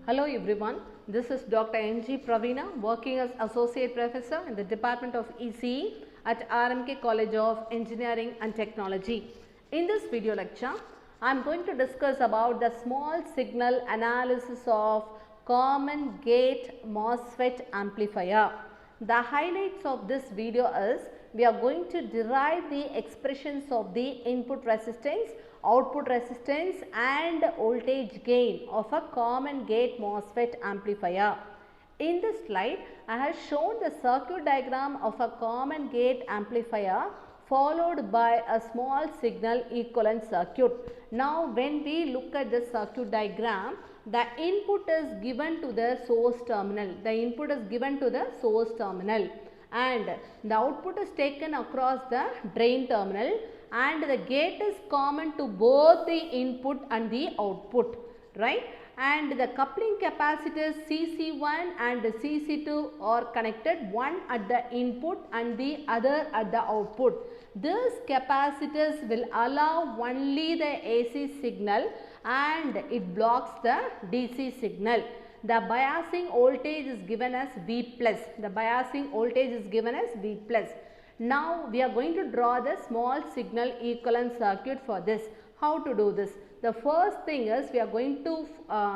Hello everyone, this is Dr. N.G. Praveena working as Associate Professor in the Department of ECE at R.M.K. College of Engineering and Technology. In this video lecture, I am going to discuss about the small signal analysis of common gate MOSFET amplifier. The highlights of this video is we are going to derive the expressions of the input resistance, output resistance and voltage gain of a common gate MOSFET amplifier. In this slide, I have shown the circuit diagram of a common gate amplifier followed by a small signal equivalent circuit. Now, when we look at the circuit diagram, the input is given to the source terminal. The input is given to the source terminal and the output is taken across the drain terminal and the gate is common to both the input and the output, right? And the coupling capacitors CC1 and CC2 are connected, one at the input and the other at the output. These capacitors will allow only the AC signal and it blocks the DC signal. The biasing voltage is given as V plus. The biasing voltage is given as V plus. Now, we are going to draw the small signal equivalent circuit for this. How to do this? The first thing is we are going to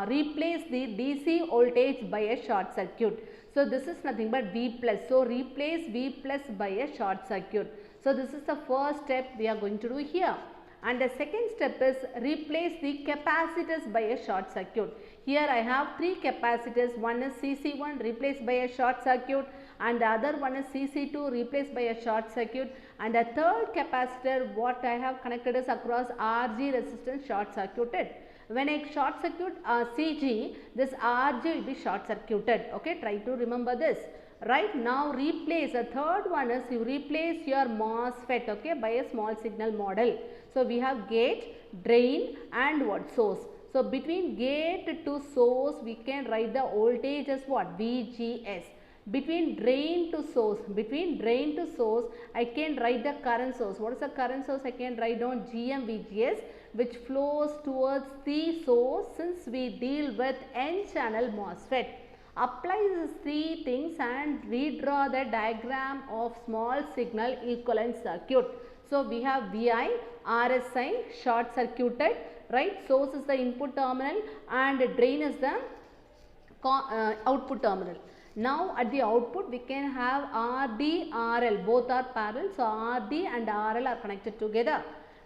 replace the DC voltage by a short circuit. So, this is nothing but V plus. So, replace V plus by a short circuit. So, this is the first step we are going to do here. And the second step is replace the capacitors by a short circuit. Here I have three capacitors, one is CC1 replaced by a short circuit and the other one is CC2 replaced by a short circuit and the third capacitor what I have connected is across RG resistance short circuited. When I short circuit CG, this RG will be short circuited. Okay, try to remember this. Right now, replace the third one is you replace your MOSFET, okay, by a small signal model. So, we have gate, drain and what source. So, between gate to source we can write the voltage as what? VGS. Between drain to source I can write the current source. What is the current source? I can write down GM/VGS which flows towards the source since we deal with N channel MOSFET. Apply these three things and redraw the diagram of small signal equivalent circuit. So, we have VI, RSI short circuited, right? Source is the input terminal and drain is the output terminal. Now, at the output we can have RD, RL, both are parallel. So, RD and RL are connected together.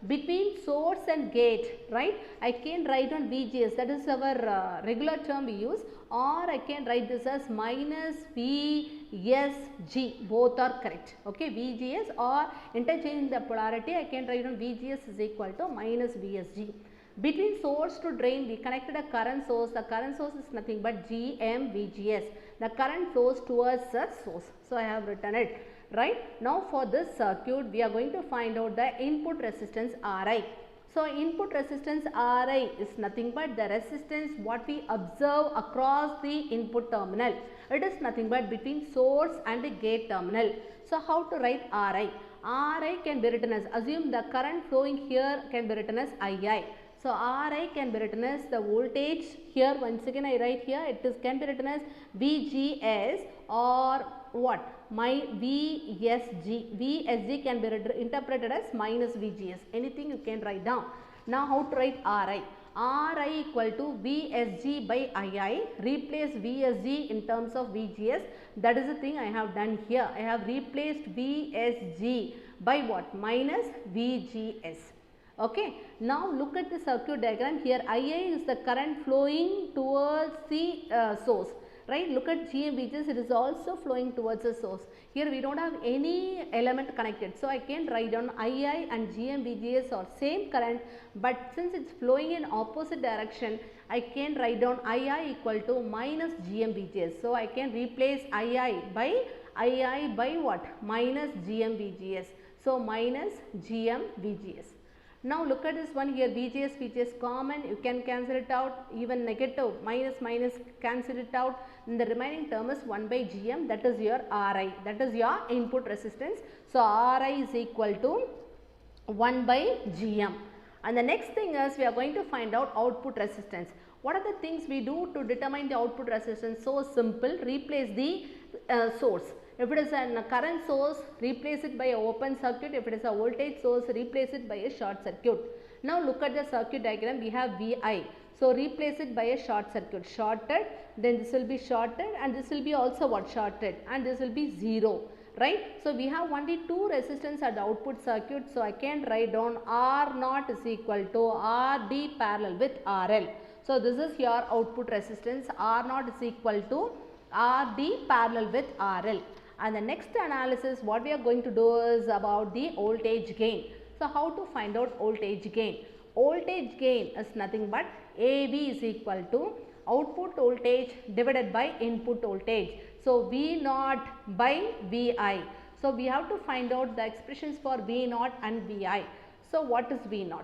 Between source and gate, right, I can write on VGS, that is our regular term we use, or I can write this as minus VSG, both are correct, okay, VGS, or interchanging the polarity I can write on VGS is equal to minus VSG. Between source to drain we connected a current source. The current source is nothing but GM/VGS. The current flows towards the source. So, I have written it. Right. Now, for this circuit we are going to find out the input resistance Ri. So, input resistance Ri is nothing but the resistance what we observe across the input terminal. It is nothing but between source and the gate terminal. So, how to write Ri? Ri can be written as, assume the current flowing here can be written as Ii. So, Ri can be written as the voltage here, once again I write here, it is can be written as VGS or what? My VSG. VSG can be interpreted as minus VGS. Anything you can write down. Now, how to write Ri? Ri equal to VSG by Ii. Replace VSG in terms of VGS. That is the thing I have done here. I have replaced VSG by what? Minus VGS. Okay. Now, look at the circuit diagram. Here Ia is the current flowing towards the source. Right, look at GM/VGS, it is also flowing towards the source. Here we do not have any element connected. So, I can write down II and GM/VGS are same current, but since it is flowing in opposite direction, I can write down II equal to minus GM/VGS. So, I can replace II by what? Minus GM/VGS. So, minus GM/VGS. Now, look at this one here, VGS common, you can cancel it out, even negative, minus cancel it out, and the remaining term is 1 by Gm, that is your Ri, that is your input resistance. So, Ri is equal to 1 by Gm. And the next thing is we are going to find out output resistance. What are the things we do to determine the output resistance? So simple, replace the source. If it is a current source, replace it by a open circuit. If it is a voltage source, replace it by a short circuit. Now look at the circuit diagram, we have Vi. So replace it by a short circuit, shorted, then this will be shorted and this will be also what, shorted, and this will be 0, right. So we have only two resistance at the output circuit, so I can write down R0 is equal to RD parallel with RL. So this is your output resistance, R0 is equal to RD parallel with RL. And the next analysis what we are going to do is about the voltage gain. So how to find out voltage gain? Voltage gain is nothing but AV is equal to output voltage divided by input voltage. So V0 by Vi. So we have to find out the expressions for V0 and Vi. So what is V0?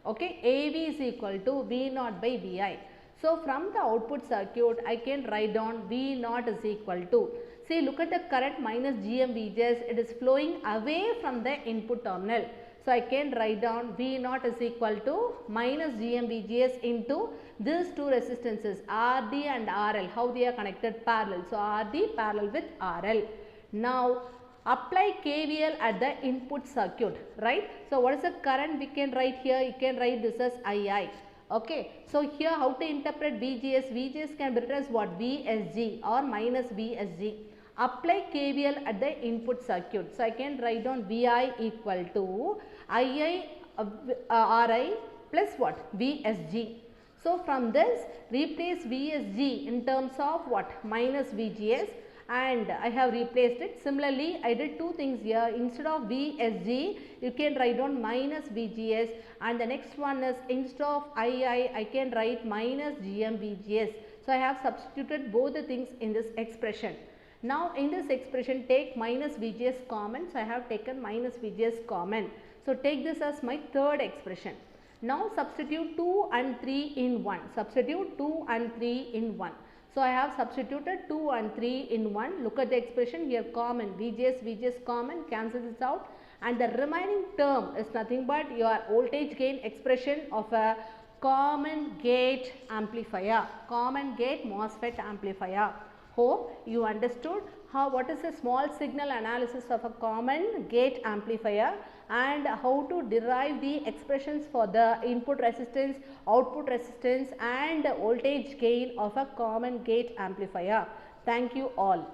Okay, AV is equal to V0 by Vi. So from the output circuit I can write down V0 is equal to, see, look at the current minus GMVGS, it is flowing away from the input terminal. So I can write down V0 is equal to minus GMVGS into these two resistances RD and RL, how they are connected, parallel. So RD parallel with RL. Now apply KVL at the input circuit, right. So what is the current we can write here? You can write this as II. Okay. So here how to interpret VGS? VGS can be written as what? VSG or minus VSG. Apply KVL at the input circuit. So I can write down VI equal to II RI plus what? VSG. So from this replace VSG in terms of what? Minus VGS, and I have replaced it. Similarly, I did two things here. Instead of VSG, you can write down minus VGS, and the next one is instead of II, I can write minus GMVGS. So I have substituted both the things in this expression. Now in this expression take minus VGS common. So I have taken minus VGS common. So take this as my third expression. Now substitute 2 and 3 in 1. Substitute 2 and 3 in 1. So I have substituted 2 and 3 in 1. Look at the expression here, common, VGS common, cancel this out, and the remaining term is nothing but your voltage gain expression of a common gate amplifier, common gate MOSFET amplifier. Hope you understood what is a small signal analysis of a common gate amplifier and how to derive the expressions for the input resistance, output resistance and voltage gain of a common gate amplifier. Thank you all.